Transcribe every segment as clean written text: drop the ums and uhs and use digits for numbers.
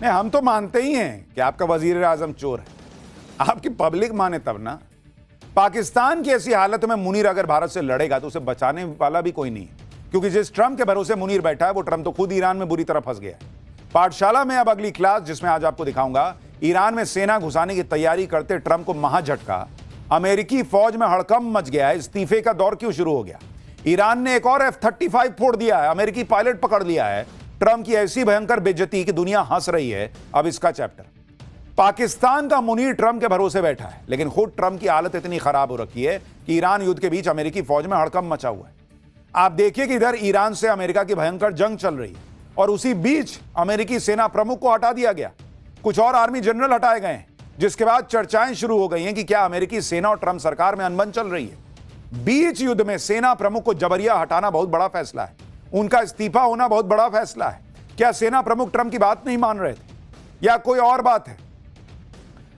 नहीं, हम तो मानते ही हैं कि आपका वजीर आजम चोर है, आपकी पब्लिक माने तब ना। पाकिस्तान की ऐसी हालत में मुनीर अगर भारत से लड़ेगा तो उसे बचाने वाला भी कोई नहीं है, क्योंकि जिस ट्रंप के भरोसे मुनीर बैठा है वो ट्रंप तो खुद ईरान में बुरी तरह फंस गया है। पाठशाला में अब अगली क्लास जिसमें आज आपको दिखाऊंगा ईरान में सेना घुसाने की तैयारी करते ट्रंप को महाझटका। अमेरिकी फौज में हड़कंप मच गया है, इस्तीफे का दौर क्यों शुरू हो गया। ईरान ने एक और F-35 फोड़ दिया है, अमेरिकी पायलट पकड़ लिया है। ट्रंप की ऐसी भयंकर बेइज्जती कि दुनिया हंस रही है। अब इसका चैप्टर। पाकिस्तान का मुनीर ट्रंप के भरोसे बैठा है, लेकिन खुद ट्रंप की हालत इतनी खराब हो रखी है कि ईरान युद्ध के बीच अमेरिकी फौज में हड़कंप मचा हुआ है। आप देखिए कि इधर ईरान से अमेरिका की भयंकर जंग चल रही है और उसी बीच अमेरिकी सेना प्रमुख को हटा दिया गया, कुछ और आर्मी जनरल हटाए गए हैं, जिसके बाद चर्चाएं शुरू हो गई हैं कि क्या अमेरिकी सेना और ट्रंप सरकार में अनबन चल रही है। बीच युद्ध में सेना प्रमुख को जबरिया हटाना बहुत बड़ा फैसला है, उनका इस्तीफा होना बहुत बड़ा फैसला है। क्या सेना प्रमुख ट्रंप की बात नहीं मान रहे थे या कोई और बात है?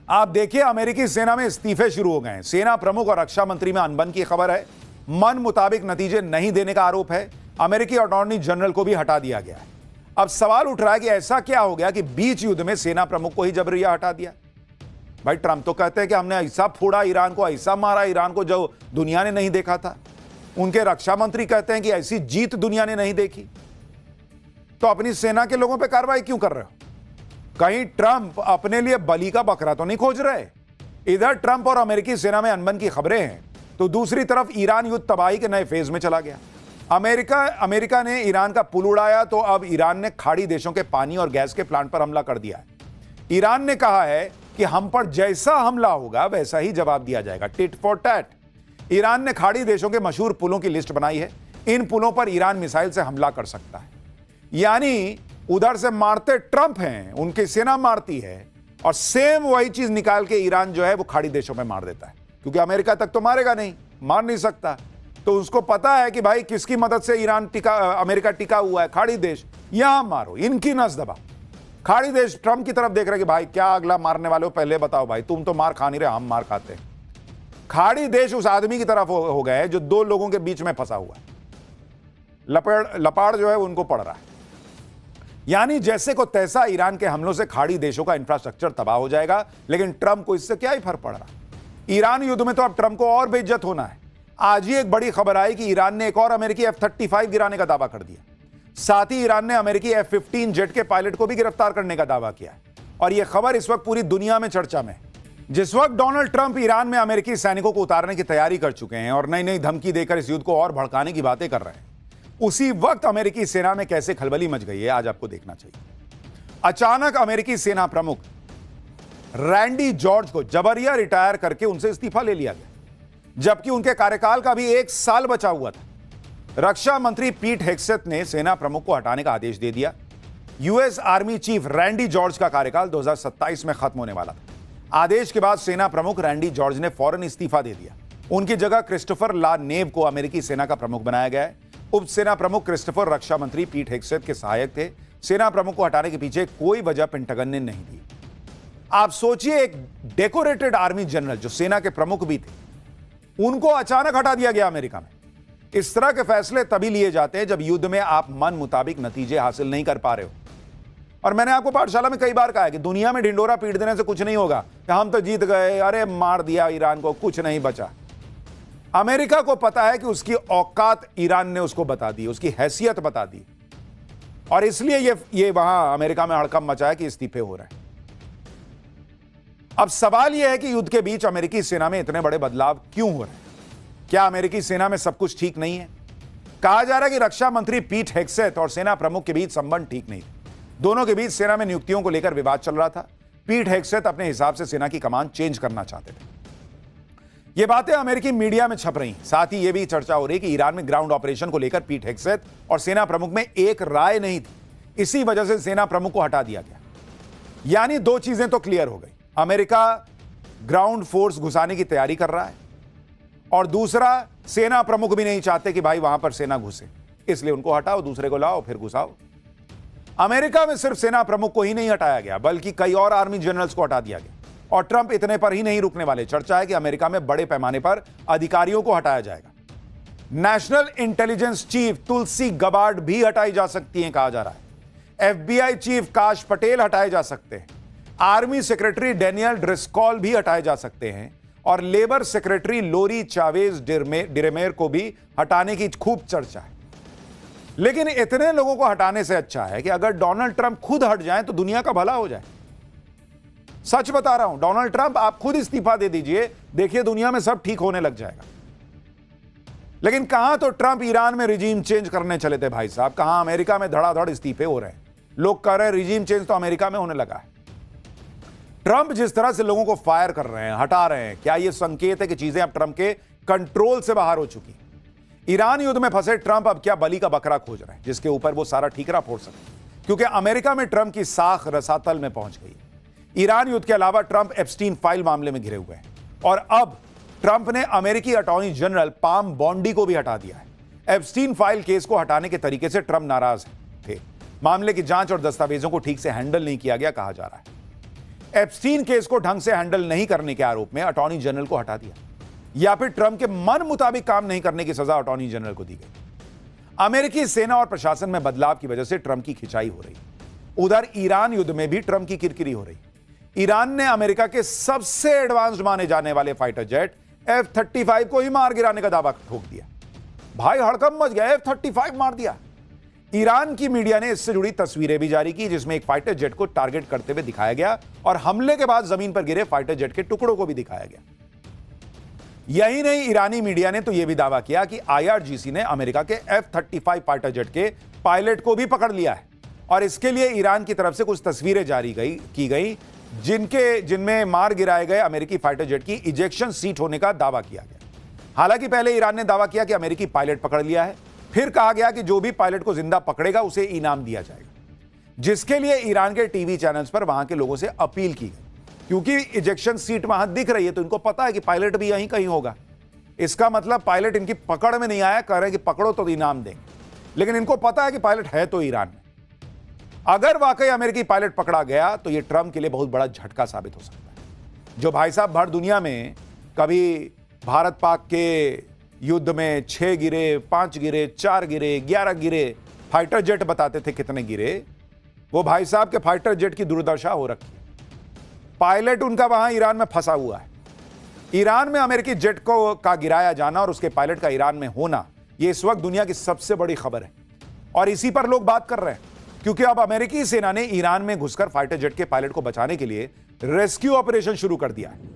आप देखिए अमेरिकी सेना में इस्तीफे शुरू हो गए हैं। सेना प्रमुख और रक्षा मंत्री में अनबन की खबर है, मन मुताबिक नतीजे नहीं देने का आरोप है। अमेरिकी अटॉर्नी जनरल को भी हटा दिया गया है। अब सवाल उठ रहा है कि ऐसा क्या हो गया कि बीच युद्ध में सेना प्रमुख को ही जबरिया हटा दिया। भाई ट्रंप तो कहते हैं कि हमने ऐसा फोड़ा ईरान को, ऐसा मारा ईरान को जो दुनिया ने नहीं देखा था। उनके रक्षा मंत्री कहते हैं कि ऐसी जीत दुनिया ने नहीं देखी। तो अपनी सेना के लोगों पर कार्रवाई क्यों कर रहे हो? कहीं ट्रंप अपने लिए बलि का बकरा तो नहीं खोज रहे? इधर ट्रंप और अमेरिकी सेना में अनबन की खबरें हैं, तो दूसरी तरफ ईरान युद्ध तबाही के नए फेज में चला गया। अमेरिका ने ईरान का पुल उड़ाया, तो अब ईरान ने खाड़ी देशों के पानी और गैस के प्लांट पर हमला कर दिया है। ईरान ने कहा है कि हम पर जैसा हमला होगा वैसा ही जवाब दिया जाएगा, टिट फॉर टैट। ईरान ने खाड़ी देशों के मशहूर पुलों की लिस्ट बनाई है। इन पुलों पर ईरान मिसाइल से हमला कर सकता है। यानी उधर से मारते ट्रंप हैं, उनकी सेना मारती है, और सेम वही चीज निकाल के ईरान जो है वो खाड़ी देशों में मार देता है, क्योंकि अमेरिका तक तो मारेगा नहीं, मार नहीं सकता। तो उसको पता है कि भाई किसकी मदद से अमेरिका टिका हुआ है, खाड़ी देश, यहां मारो, इनकी नस दबा। खाड़ी देश ट्रंप की तरफ देख रहे कि भाई क्या अगला मारने वाले हो, पहले बताओ भाई, तुम तो मार खा नहीं रहे, हम मार खाते हैं। खाड़ी देश उस आदमी की तरफ हो गए जो दो लोगों के बीच में फंसा हुआ है, लपाड़ जो है उनको पड़ रहा है। यानी जैसे को तैसा ईरान के हमलों से खाड़ी देशों का इंफ्रास्ट्रक्चर तबाह हो जाएगा, लेकिन ट्रंप को इससे क्या ही फर्क पड़ रहा। ईरान युद्ध में तो अब ट्रंप को और बेइज्जत होना है। आज ही एक बड़ी खबर आई कि ईरान ने एक और अमेरिकी F-35 गिराने का दावा कर दिया। साथ ही ईरान ने अमेरिकी F-15 जेट के पायलट को भी गिरफ्तार करने का दावा किया। और यह खबर इस वक्त पूरी दुनिया में चर्चा में। जिस वक्त डोनाल्ड ट्रंप ईरान में अमेरिकी सैनिकों को उतारने की तैयारी कर चुके हैं और नई नई धमकी देकर इस युद्ध को और भड़काने की बातें कर रहे हैं, उसी वक्त अमेरिकी सेना में कैसे खलबली मच गई है आज आपको देखना चाहिए। अचानक अमेरिकी सेना प्रमुख रैंडी जॉर्ज को जबरिया रिटायर करके उनसे इस्तीफा ले लिया गया, जबकि उनके कार्यकाल का भी 1 साल बचा हुआ था। रक्षा मंत्री पीट हेग्सेथ ने सेना प्रमुख को हटाने का आदेश दे दिया। US army chief Randy George का कार्यकाल 2027 में खत्म होने वाला था। आदेश के बाद सेना प्रमुख रैंडी जॉर्ज ने फौरन इस्तीफा दे दिया। उनकी जगह क्रिस्टोफर ला नेव को अमेरिकी सेना का प्रमुख बनाया गया है। उप सेना प्रमुख क्रिस्टोफर रक्षा मंत्री पीट हेग्सेथ के सहायक थे। सेना प्रमुख को हटाने के पीछे कोई वजह पेंटागन ने नहीं दी। आप सोचिए, एक डेकोरेटेड आर्मी जनरल जो सेना के प्रमुख भी थे, उनको अचानक हटा दिया गया अमेरिका में। इस तरह के फैसले तभी लिए जाते हैं जब युद्ध में आप मन मुताबिक नतीजे हासिल नहीं कर पा रहे हो। और मैंने आपको पाठशाला में कई बार कहा है कि दुनिया में ढिंडोरा पीट देने से कुछ नहीं होगा कि हम तो जीत गए, अरे मार दिया ईरान को, कुछ नहीं बचा। अमेरिका को पता है कि उसकी औकात ईरान ने उसको बता दी, उसकी हैसियत बता दी, और इसलिए ये वहां अमेरिका में हड़कंप मचा है कि इस्तीफे हो रहे हैं। अब सवाल यह है कि युद्ध के बीच अमेरिकी सेना में इतने बड़े बदलाव क्यों हो रहे हैं? क्या अमेरिकी सेना में सब कुछ ठीक नहीं है? कहा जा रहा है कि रक्षा मंत्री पीट हेग्सेथ और सेना प्रमुख के बीच संबंध ठीक नहीं थे। दोनों के बीच सेना में नियुक्तियों को लेकर विवाद चल रहा था। पीट हेग्सेथ अपने हिसाब से सेना की कमान चेंज करना चाहते थे। ये बातें अमेरिकी मीडिया में छप रही। साथ ही यह भी चर्चा हो रही कि ईरान में ग्राउंड ऑपरेशन को लेकर पीट हेग्सेथ और सेना प्रमुख में एक राय नहीं थी, इसी वजह से सेना प्रमुख को हटा दिया गया। यानी दो चीजें तो क्लियर हो गई, अमेरिका ग्राउंड फोर्स घुसाने की तैयारी कर रहा है, और दूसरा सेना प्रमुख भी नहीं चाहते कि भाई वहां पर सेना घुसे, इसलिए उनको हटाओ, दूसरे को लाओ, फिर घुसाओ। अमेरिका में सिर्फ सेना प्रमुख को ही नहीं हटाया गया, बल्कि कई और आर्मी जनरल्स को हटा दिया गया। और ट्रंप इतने पर ही नहीं रुकने वाले। चर्चा है कि अमेरिका में बड़े पैमाने पर अधिकारियों को हटाया जाएगा। नेशनल इंटेलिजेंस चीफ तुलसी गबार्ड भी हटाई जा सकती हैं, कहा जा रहा है। FBI चीफ काश पटेल हटाए जा सकते हैं, आर्मी सेक्रेटरी डेनियल ड्रिस्कॉल भी हटाए जा सकते हैं और लेबर सेक्रेटरी लोरी चावेज डिरेमेर को भी हटाने की खूब चर्चा है। लेकिन इतने लोगों को हटाने से अच्छा है कि अगर डोनाल्ड ट्रंप खुद हट जाएं तो दुनिया का भला हो जाए। सच बता रहा हूं, डोनाल्ड ट्रंप आप खुद इस्तीफा दे दीजिए, देखिए दुनिया में सब ठीक होने लग जाएगा। लेकिन कहां तो ट्रंप ईरान में रिजीम चेंज करने चले थे भाई साहब, कहां अमेरिका में धड़ाधड़ इस्तीफे हो रहे हैं। लोग कह रहे हैं रिजीम चेंज तो अमेरिका में होने लगा है। ट्रंप जिस तरह से लोगों को फायर कर रहे हैं, हटा रहे हैं, क्या यह संकेत है कि चीजें अब ट्रंप के कंट्रोल से बाहर हो चुकी? ईरान युद्ध में फंसे ट्रंप अब क्या बलि का बकरा खोज रहे हैं जिसके ऊपर वो सारा ठीकरा फोड़ सके, क्योंकि अमेरिका में ट्रंप की साख रसातल में पहुंच गई। ईरान युद्ध के अलावा ट्रंप एप्स्टीन फाइल मामले में घिरे हुए हैं और अब ट्रंप ने अमेरिकी अटॉर्नी जनरल पाम बॉन्डी को भी हटा दिया है। एप्स्टीन फाइल केस को हटाने के तरीके से ट्रंप नाराज थे। मामले की जांच और दस्तावेजों को ठीक से हैंडल नहीं किया गया कहा जा रहा है। एप्स्टीन केस को ढंग से हैंडल नहीं करने के आरोप में अटॉर्नी जनरल को हटा दिया, या फिर ट्रंप के मन मुताबिक काम नहीं करने की सजा अटॉर्नी जनरल को दी गई। अमेरिकी सेना और प्रशासन में बदलाव की वजह से ट्रंप की खिंचाई हो रही। उधर ईरान युद्ध में भी ट्रंप की किरकिरी हो रही। ईरान ने अमेरिका के सबसे एडवांस्ड माने जाने वाले फाइटर जेट F-35 को ही मार गिराने का दावा ठोक दिया। भाई हड़कंप मच गया, F-35 मार दिया। ईरान की मीडिया ने इससे जुड़ी तस्वीरें भी जारी की जिसमें एक फाइटर जेट को टारगेट करते हुए दिखाया गया और हमले के बाद जमीन पर गिरे फाइटर जेट के टुकड़ों को भी दिखाया गया। यही नहीं, ईरानी मीडिया ने तो यह भी दावा किया कि IRGC ने अमेरिका के F-35 फाइटर जेट के पायलट को भी पकड़ लिया है और इसके लिए ईरान की तरफ से कुछ तस्वीरें जारी की गई जिनमें मार गिराए गए अमेरिकी फाइटर जेट की इजेक्शन सीट होने का दावा किया गया। हालांकि पहले ईरान ने दावा किया कि अमेरिकी पायलट पकड़ लिया है, फिर कहा गया कि जो भी पायलट को जिंदा पकड़ेगा उसे इनाम दिया जाएगा, जिसके लिए ईरान के टीवी चैनल्स पर वहां के लोगों से अपील की गई। क्योंकि इजेक्शन सीट वहां दिख रही है तो इनको पता है कि पायलट भी यहीं कहीं होगा। इसका मतलब पायलट इनकी पकड़ में नहीं आया, कह रहे हैं कि पकड़ो तो इनाम देंगे, लेकिन इनको पता है कि पायलट है तो ईरान में। अगर वाकई अमेरिकी पायलट पकड़ा गया तो यह ट्रंप के लिए बहुत बड़ा झटका साबित हो सकता है। जो भाई साहब भर दुनिया में कभी भारत पाक के युद्ध में 6 गिरे, 5 गिरे, 4 गिरे, 11 गिरे फाइटर जेट बताते थे कितने गिरे, वो भाई साहब के फाइटर जेट की दुर्दशा हो रखी। पायलट उनका वहां ईरान में फंसा हुआ है। ईरान में अमेरिकी जेट का गिराया जाना और उसके पायलट का ईरान में होना, यह इस वक्त दुनिया की सबसे बड़ी खबर है और इसी पर लोग बात कर रहे हैं, क्योंकि अब अमेरिकी सेना ने ईरान में घुसकर फाइटर जेट के पायलट को बचाने के लिए रेस्क्यू ऑपरेशन शुरू कर दिया है।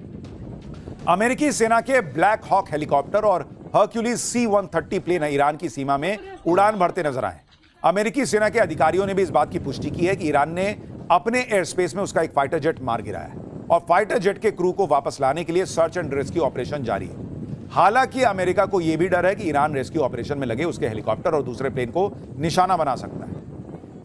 अमेरिकी सेना के ब्लैक हॉक हेलीकॉप्टर और हर्क्यूलिस C-130 प्लेन ईरान की सीमा में उड़ान भरते नजर आए। अमेरिकी सेना के अधिकारियों ने भी इस बात की पुष्टि की है कि ईरान ने अपने एयर स्पेस में उसका एक फाइटर जेट मार गिराया है और फाइटर जेट के क्रू को वापस लाने के लिए सर्च एंड रेस्क्यू ऑपरेशन जारी है। हालांकि अमेरिका को यह भी डर है कि ईरान रेस्क्यू ऑपरेशन में लगे उसके हेलीकॉप्टर और दूसरे प्लेन को निशाना बना सकता है।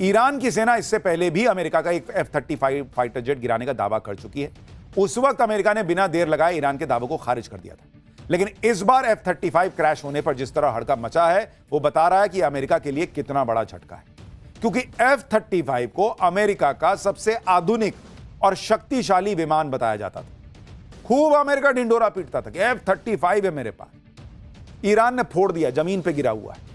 ईरान की सेना इससे पहले भी अमेरिका का एक F-35 फाइटर जेट गिराने का दावा कर चुकी है। उस वक्त अमेरिका ने बिना देर लगाए ईरान के दावों को खारिज कर दिया था, लेकिन इस बार F-35 क्रैश होने पर जिस तरह हड़कंप मचा है वो बता रहा है कि अमेरिका के लिए कितना बड़ा झटका है, क्योंकि F-35 को अमेरिका का सबसे आधुनिक और शक्तिशाली विमान बताया जाता था। खूब अमेरिका ढिंडोरा पीटता था कि F-35 है मेरे पास। ईरान ने फोड़ दिया, जमीन पे गिरा हुआ है।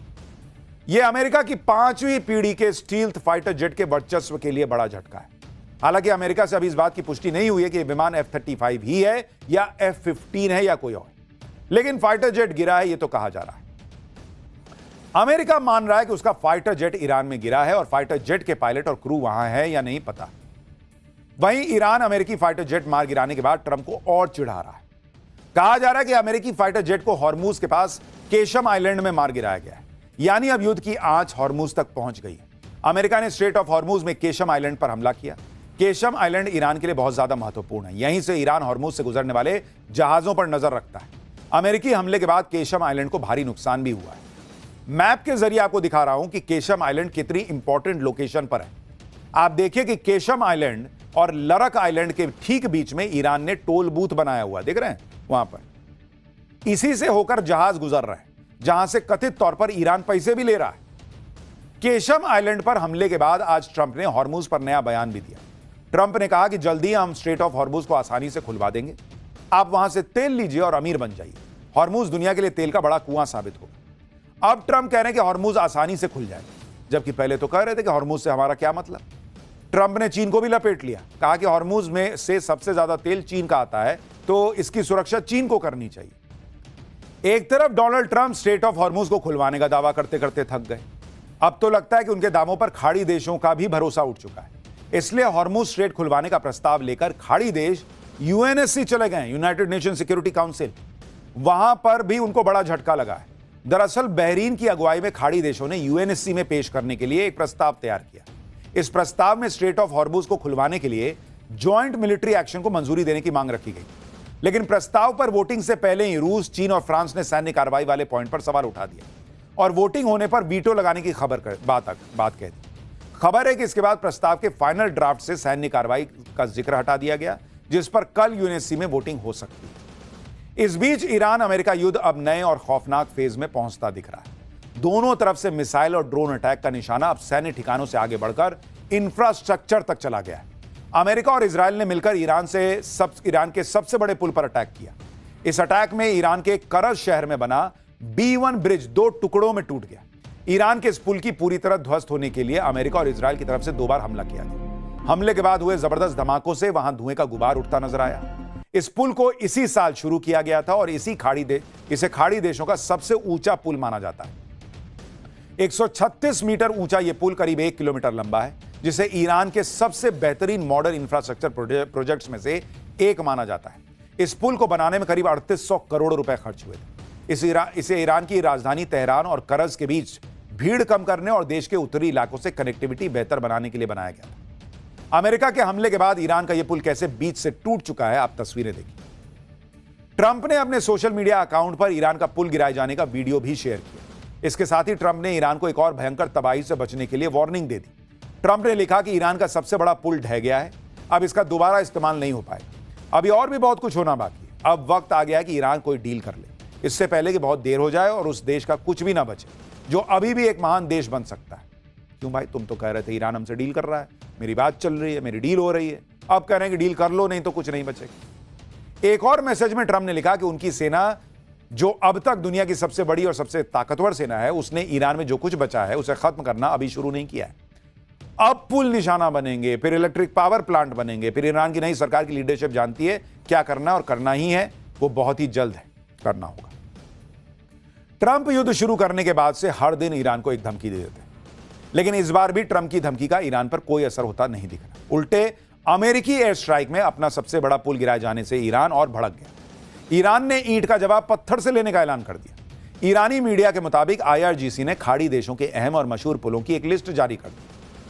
यह अमेरिका की 5वीं पीढ़ी के स्टील्थ फाइटर जेट के वर्चस्व के लिए बड़ा झटका है। हालांकि अमेरिका से अभी इस बात की पुष्टि नहीं हुई है कि यह विमान F-35 ही है या F-15 है या कोई और, लेकिन फाइटर जेट गिरा है यह तो कहा जा रहा है। अमेरिका मान रहा है कि उसका फाइटर जेट ईरान में गिरा है और फाइटर जेट के पायलट और क्रू वहां है या नहीं पता। वहीं ईरान अमेरिकी फाइटर जेट मार गिराने के बाद ट्रंप को और चिढ़ा रहा है। कहा जा रहा है कि अमेरिकी फाइटर जेट को हॉर्मूज के पास केशम आइलैंड में मार गिराया गया है, यानी अब युद्ध की आंच हॉर्मूज तक पहुंच गई है। अमेरिका ने स्ट्रेट ऑफ हॉर्मूज में केशम आइलैंड पर हमला किया। केशम आइलैंड ईरान के लिए बहुत ज्यादा महत्वपूर्ण है, यहीं से ईरान हॉर्मूज से गुजरने वाले जहाजों पर नजर रखता है। अमेरिकी हमले के बाद केशम आइलैंड को भारी नुकसान भी हुआ है। मैप के जरिए आपको दिखा रहा हूं कि केशम आइलैंड कितनी इंपॉर्टेंट लोकेशन पर है। आप देखिए कि केशम आइलैंड और लरक आइलैंड के ठीक बीच में ईरान ने टोल बूथ बनाया हुआ, देख रहे हैं वहां पर। इसी से होकर जहाज गुजर रहे हैं, जहां से कथित तौर पर ईरान पैसे भी ले रहा है। केशम आइलैंड पर हमले के बाद आज ट्रंप ने हॉर्मूज पर नया बयान भी दिया। ट्रंप ने कहा कि जल्दी हम स्ट्रेट ऑफ हॉर्मूज को आसानी से खुलवा देंगे, आप वहां से तेल लीजिए और अमीर बन जाइए। हॉर्मूज दुनिया के लिए तेल का बड़ा कुआं साबित होगा। अब ट्रंप कह रहे हैं कि हॉर्मूज आसानी से खुल जाएगा। जबकि पहले तो कह रहे थे कि हॉर्मूज से हमारा क्या मतलब। ट्रंप ने चीन को भी लपेट लिया, कहा कि हॉर्मूज में से सबसे ज्यादा तेल चीन का आता है, तो इसकी सुरक्षा चीन को करनी चाहिए। एक तरफ Donald Trump straight of Hormuz को खुलवाने का दावा करते करते थक गए। अब तो लगता है कि उनके दावों पर खाड़ी देशों का भी भरोसा उठ चुका है। इसलिए हॉर्मूज स्ट्रेट खुलवाने का प्रस्ताव लेकर खाड़ी देश यूएनएससी चले गए, यूनाइटेड नेशन सिक्योरिटी काउंसिल। वहां पर भी उनको बड़ा झटका लगा है। दरअसल बहरीन की अगुवाई में खाड़ी देशों ने यूएनएससी में पेश करने के लिए एक प्रस्ताव तैयार किया। इस प्रस्ताव में स्ट्रेट ऑफ हॉर्मूज को खुलवाने के लिए जॉइंट मिलिट्री एक्शन को मंजूरी देने की मांग रखी गई। लेकिन प्रस्ताव पर वोटिंग से पहले ही रूस, चीन और फ्रांस ने सैन्य कार्रवाई वाले पॉइंट पर सवाल उठा दिया और वोटिंग होने पर वीटो लगाने की बात कह दी। खबर है कि इसके बाद प्रस्ताव के फाइनल ड्राफ्ट से सैन्य कार्रवाई का जिक्र हटा दिया गया, जिस पर कल यूएनएससी में वोटिंग हो सकती है। इस बीच ईरान अमेरिका युद्ध अब नए और खौफनाक फेज में पहुंचता दिख रहा है। दोनों तरफ से मिसाइल और ड्रोन अटैक का निशाना अब सैन्य ठिकानों से आगे बढ़कर इंफ्रास्ट्रक्चर तक चला गया है। अमेरिका और इजराइल ने मिलकर ईरान के सबसे बड़े पुल पर अटैक किया। इस अटैक में ईरान के करज शहर में बना B1 ब्रिज 2 टुकड़ों में टूट गया। ईरान के इस पुल की पूरी तरह ध्वस्त होने के लिए अमेरिका और इजराइल की तरफ से 2 बार हमला किया गया। हमले के बाद हुए जबरदस्त धमाकों से वहां धुएं का गुबार उठता नजर आया। इस पुल को इसी साल शुरू किया गया था और इसे खाड़ी देशों का सबसे ऊंचा पुल माना जाता है। 136 मीटर ऊंचा यह पुल करीब 1 किलोमीटर लंबा है, जिसे ईरान के सबसे बेहतरीन मॉडर्न इंफ्रास्ट्रक्चर प्रोजेक्ट्स में से एक माना जाता है। इस पुल को बनाने में करीब 3800 करोड़ रुपए खर्च हुए थे। इसे ईरान की राजधानी तेहरान और करज के बीच भीड़ कम करने और देश के उत्तरी इलाकों से कनेक्टिविटी बेहतर बनाने के लिए बनाया गया था। अमेरिका के हमले के बाद ईरान का यह पुल कैसे बीच से टूट चुका है, आप तस्वीरें देखिए। ट्रंप ने अपने सोशल मीडिया अकाउंट पर ईरान का पुल गिराए जाने का वीडियो भी शेयर किया। इसके साथ ही ट्रंप ने ईरान को एक और भयंकर तबाही से बचने के लिए वार्निंग दे दी। ट्रंप ने लिखा कि ईरान का सबसे बड़ा पुल ढह गया है, अब इसका दोबारा इस्तेमाल नहीं हो पाएगा। अभी और भी बहुत कुछ होना बाकी है। अब वक्त आ गया है कि ईरान कोई डील कर ले, इससे पहले कि बहुत देर हो जाए और उस देश का कुछ भी ना बचे जो अभी भी एक महान देश बन सकता है। क्यों भाई, तुम तो कह रहे थे ईरान हमसे डील कर रहा है, मेरी बात चल रही है, मेरी डील हो रही है, अब कह रहे हैं कि डील कर लो नहीं तो कुछ नहीं बचेगा। एक और मैसेज में ट्रंप ने लिखा कि उनकी सेना, जो अब तक दुनिया की सबसे बड़ी और सबसे ताकतवर सेना है, उसने ईरान में जो कुछ बचा है उसे खत्म करना अभी शुरू नहीं किया है। अब पुल निशाना बनेंगे, फिर इलेक्ट्रिक पावर प्लांट बनेंगे, फिर ईरान की नई सरकार की लीडरशिप जानती है क्या करना और करना ही है, वो बहुत ही जल्द है करना होगा। ट्रंप युद्ध शुरू करने के बाद से हर दिन ईरान को एक धमकी दे देते हैं, लेकिन इस बार भी ट्रंप की धमकी का ईरान पर कोई असर होता नहीं दिख रहा। उल्टे अमेरिकी एयर स्ट्राइक में अपना सबसे बड़ा पुल गिराए जाने से ईरान और भड़क गया। ईरान ने ईंट का जवाब पत्थर से लेने का ऐलान कर दिया। ईरानी मीडिया के मुताबिक IRGC ने खाड़ी देशों के अहम और मशहूर पुलों की एक लिस्ट जारी कर दी,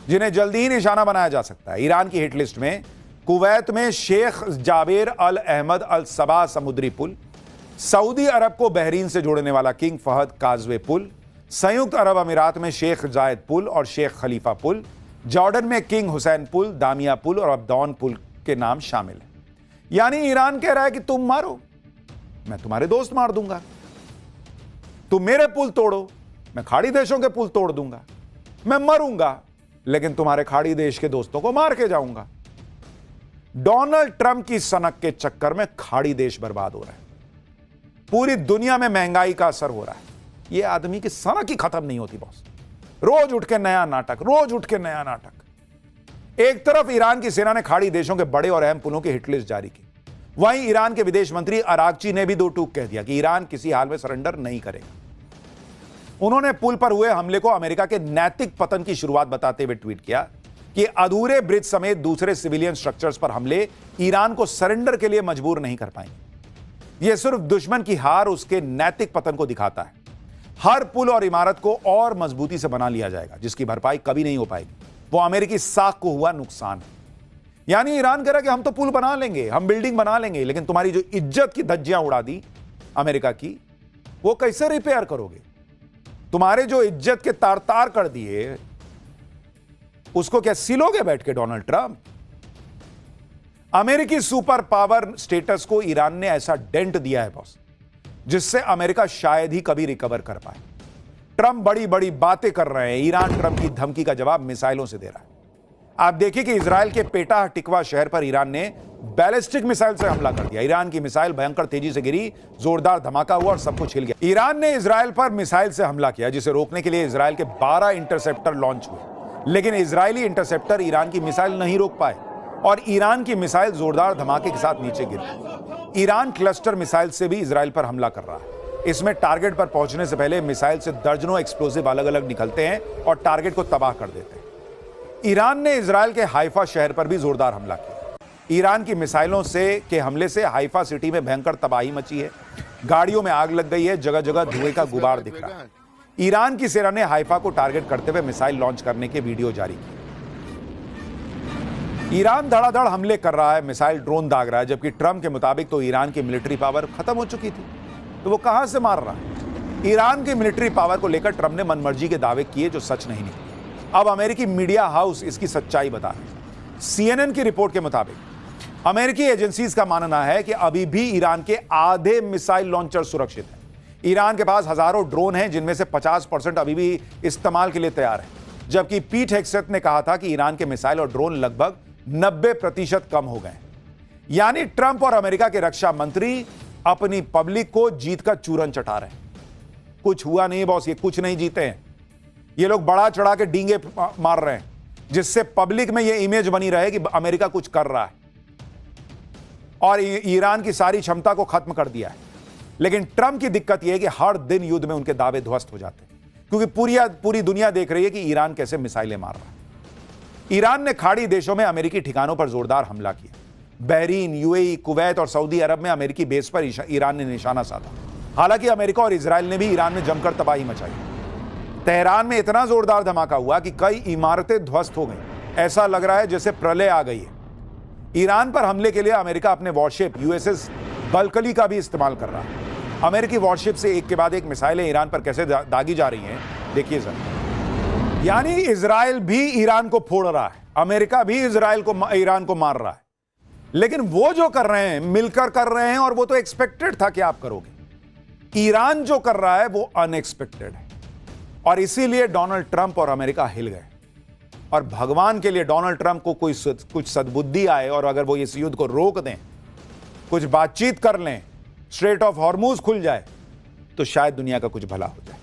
जिन्हें जल्दी ही निशाना बनाया जा सकता है। ईरान की हिट लिस्ट में कुवैत में शेख जाबेर अल अहमद अल सबा समुद्री पुल, सऊदी अरब को बहरीन से जोड़ने वाला किंग फहद काजवे पुल, संयुक्त अरब अमीरात में शेख जायद पुल और शेख खलीफा पुल, जॉर्डन में किंग हुसैन पुल, दामिया पुल और अब्दौन पुल के नाम शामिल हैं। यानी ईरान कह रहा है कि तुम मारो, मैं तुम्हारे दोस्त मार दूंगा, तुम मेरे पुल तोड़ो, मैं खाड़ी देशों के पुल तोड़ दूंगा, मैं मरूंगा लेकिन तुम्हारे खाड़ी देश के दोस्तों को मार के जाऊंगा। डोनाल्ड ट्रंप की सनक के चक्कर में खाड़ी देश बर्बाद हो रहा है, पूरी दुनिया में महंगाई का असर हो रहा है। यह आदमी की सनक ही खत्म नहीं होती बॉस, रोज उठ के नया नाटक, रोज उठ के नया नाटक। एक तरफ ईरान की सेना ने खाड़ी देशों के बड़े और अहम पुलों की हिटलिस्ट जारी की, वहीं ईरान के विदेश मंत्री अरागची ने भी दो टूक कह दिया कि ईरान किसी हाल में सरेंडर नहीं करेगा। उन्होंने पुल पर हुए हमले को अमेरिका के नैतिक पतन की शुरुआत बताते हुए ट्वीट किया कि अधूरे ब्रिज समेत दूसरे सिविलियन स्ट्रक्चर्स पर हमले ईरान को सरेंडर के लिए मजबूर नहीं कर पाएंगे। यह सिर्फ दुश्मन की हार उसके नैतिक पतन को दिखाता है। हर पुल और इमारत को और मजबूती से बना लिया जाएगा, जिसकी भरपाई कभी नहीं हो पाएगी। वो अमेरिकी साख को हुआ नुकसान है। यानी ईरान कह रहा कि हम तो पुल बना लेंगे, हम बिल्डिंग बना लेंगे, लेकिन तुम्हारी जो इज्जत की धज्जियां उड़ा दी अमेरिका की, वो कैसे रिपेयर करोगे? तुम्हारे जो इज्जत के तार तार कर दिए, उसको क्या सिलोगे बैठ के डोनाल्ड ट्रंप? अमेरिकी सुपर पावर स्टेटस को ईरान ने ऐसा डेंट दिया है बॉस, जिससे अमेरिका शायद ही कभी रिकवर कर पाए। ट्रंप बड़ी बड़ी बातें कर रहे हैं, ईरान ट्रंप की धमकी का जवाब मिसाइलों से दे रहा है। आप देखिए कि इजराइल के पेटा टिकवा शहर पर ईरान ने बैलिस्टिक मिसाइल से हमला कर दिया। ईरान की मिसाइल भयंकर तेजी से गिरी, जोरदार धमाका हुआ और सब कुछ हिल गया। ईरान ने इजराइल पर मिसाइल से हमला किया, जिसे रोकने के लिए इजराइल के 12 इंटरसेप्टर लॉन्च हुए, लेकिन इजरायली इंटरसेप्टर ईरान की मिसाइल नहीं रोक पाए और ईरान की मिसाइल जोरदार धमाके के साथ नीचे गिर गई। ईरान क्लस्टर मिसाइल से भी इजराइल पर हमला कर रहा है। इसमें टारगेट पर पहुंचने से पहले मिसाइल से दर्जनों एक्सप्लोसिव अलग अलग निकलते हैं और टारगेट को तबाह कर देते हैं। ईरान ने इजराइल के हाइफा शहर पर भी जोरदार हमला किया। ईरान की मिसाइलों के हमले से हाइफा सिटी में भयंकर तबाही मची है। गाड़ियों में आग लग गई है, जगह जगह धुएं का गुबार दिख रहा है। ईरान की सेना ने हाइफा को टारगेट करते हुए मिसाइल लॉन्च करने के वीडियो जारी किए। ईरान धड़ाधड़ हमले कर रहा है, मिसाइल ड्रोन दाग रहा है, जबकि ट्रंप के मुताबिक तो ईरान की मिलिट्री पावर खत्म हो चुकी थी, तो वो कहां से मार रहा है? ईरान की मिलिट्री पावर को लेकर ट्रंप ने मनमर्जी के दावे किए जो सच नहीं निकले। अब अमेरिकी मीडिया हाउस इसकी सच्चाई बता रहे हैं। CNN की रिपोर्ट के मुताबिक अमेरिकी एजेंसीज का मानना है कि अभी भी ईरान के आधे मिसाइल लॉन्चर सुरक्षित हैं। ईरान के पास हजारों ड्रोन हैं, जिनमें से 50% अभी भी इस्तेमाल के लिए तैयार हैं, जबकि पीट हेग्सेथ ने कहा था कि ईरान के मिसाइल और ड्रोन लगभग 90% कम हो गए। यानी ट्रंप और अमेरिका के रक्षा मंत्री अपनी पब्लिक को जीत का चूरन चटा रहे हैं। कुछ हुआ नहीं बॉस, ये कुछ नहीं जीते हैं। ये लोग बड़ा चढ़ा के डींगे मार रहे हैं, जिससे पब्लिक में ये इमेज बनी रहे कि अमेरिका कुछ कर रहा है और ईरान की सारी क्षमता को खत्म कर दिया है। लेकिन ट्रंप की दिक्कत यह है कि हर दिन युद्ध में उनके दावे ध्वस्त हो जाते हैं, क्योंकि पूरी दुनिया देख रही है कि ईरान कैसे मिसाइलें मार रहा है। ईरान ने खाड़ी देशों में अमेरिकी ठिकानों पर जोरदार हमला किया। बहरीन, यूएई, कुवैत और सऊदी अरब में अमेरिकी बेस पर ईरान ने निशाना साधा। हालांकि अमेरिका और इजराइल ने भी ईरान में जमकर तबाही मचाई। तेहरान में इतना जोरदार धमाका हुआ कि कई इमारतें ध्वस्त हो गईं। ऐसा लग रहा है जैसे प्रलय आ गई है। ईरान पर हमले के लिए अमेरिका अपने वॉरशिप USS बल्कली का भी इस्तेमाल कर रहा है। अमेरिकी वॉरशिप से एक के बाद एक मिसाइलें ईरान पर कैसे दागी जा रही हैं, देखिए जरा। यानी इजराइल भी ईरान को फोड़ रहा है, अमेरिका भी ईरान को मार रहा है। लेकिन वो जो कर रहे हैं मिलकर कर रहे हैं, और वो तो एक्सपेक्टेड था कि आप करोगे। ईरान जो कर रहा है वो अनएक्सपेक्टेड है, और इसीलिए डोनाल्ड ट्रंप और अमेरिका हिल गए। और भगवान के लिए डोनाल्ड ट्रंप को कुछ सद्बुद्धि आए, और अगर वो इस युद्ध को रोक दें, कुछ बातचीत कर लें, स्ट्रेट ऑफ हॉर्मुज खुल जाए, तो शायद दुनिया का कुछ भला हो जाए।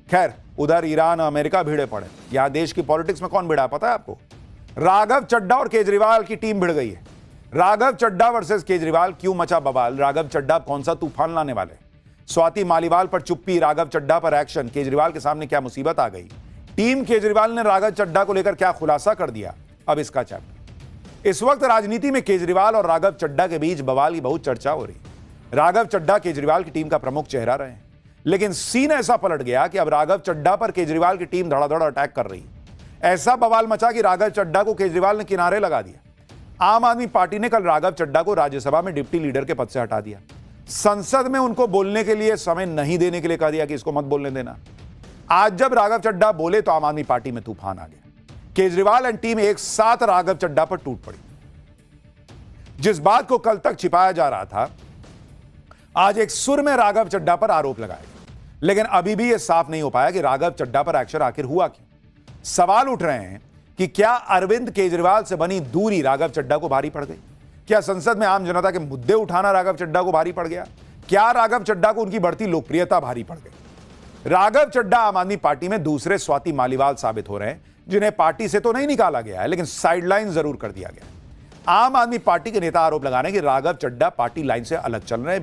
खैर, उधर ईरान और अमेरिका भिड़े पड़े। यहां देश की पॉलिटिक्स में कौन भिड़ा पता है आपको? राघव चड्ढा और केजरीवाल की टीम भिड़ गई है। राघव चड्ढा वर्सेस केजरीवाल, क्यों मचा बवाल? राघव चड्ढा कौन सा तूफान लाने वाले? स्वाति मालीवाल पर चुप्पी, राघव चड्ढा पर एक्शन। केजरीवाल के सामने क्या मुसीबत आ गई? टीम केजरीवाल ने राघव चड्ढा को लेकर क्या खुलासा कर दिया? अब इसका चैप्टर। इस वक्त राजनीति में केजरीवाल और राघव चड्ढा के बीच बवाल की बहुत चर्चा हो रही। राघव चड्ढा केजरीवाल की टीम का प्रमुख चेहरा रहे, लेकिन सीन ऐसा पलट गया कि अब राघव चड्ढा पर केजरीवाल की टीम धड़ाधड़ अटैक कर रही है। ऐसा बवाल मचा कि राघव चड्ढा को केजरीवाल ने किनारे लगा दिया। आम आदमी पार्टी ने कल राघव चड्ढा को राज्यसभा में डिप्टी लीडर के पद से हटा दिया। संसद में उनको बोलने के लिए समय नहीं देने के लिए कह दिया कि इसको मत बोलने देना। आज जब राघव चड्ढा बोले तो आम आदमी पार्टी में तूफान आ गया। केजरीवाल एंड टीम एक साथ राघव चड्ढा पर टूट पड़ी। जिस बात को कल तक छिपाया जा रहा था, आज एक सुर में राघव चड्ढा पर आरोप लगाए, लेकिन अभी भी यह साफ नहीं हो पाया कि राघव चड्ढा पर एक्शन आखिर हुआ क्यों। सवाल उठ रहे हैं कि क्या अरविंद केजरीवाल से बनी दूरी राघव चड्ढा को भारी पड़ गई? क्या संसद में आम जनता के मुद्दे उठाना राघव चड्ढा को भारी पड़ गया? क्या राघव चड्ढा को उनकी बढ़ती लोकप्रियता भारी पड़ गई? राघव चड्ढा आम आदमी पार्टी में दूसरे स्वाति मालीवाल साबित हो रहे हैं, जिन्हें पार्टी से तो नहीं निकाला गया है, लेकिन साइडलाइन जरूर कर दिया गया। आम आदमी पार्टी के नेता आरोप लगा रहे हैं कि राघव चड्ढा पार्टी लाइन से अलग चल रहे हैं।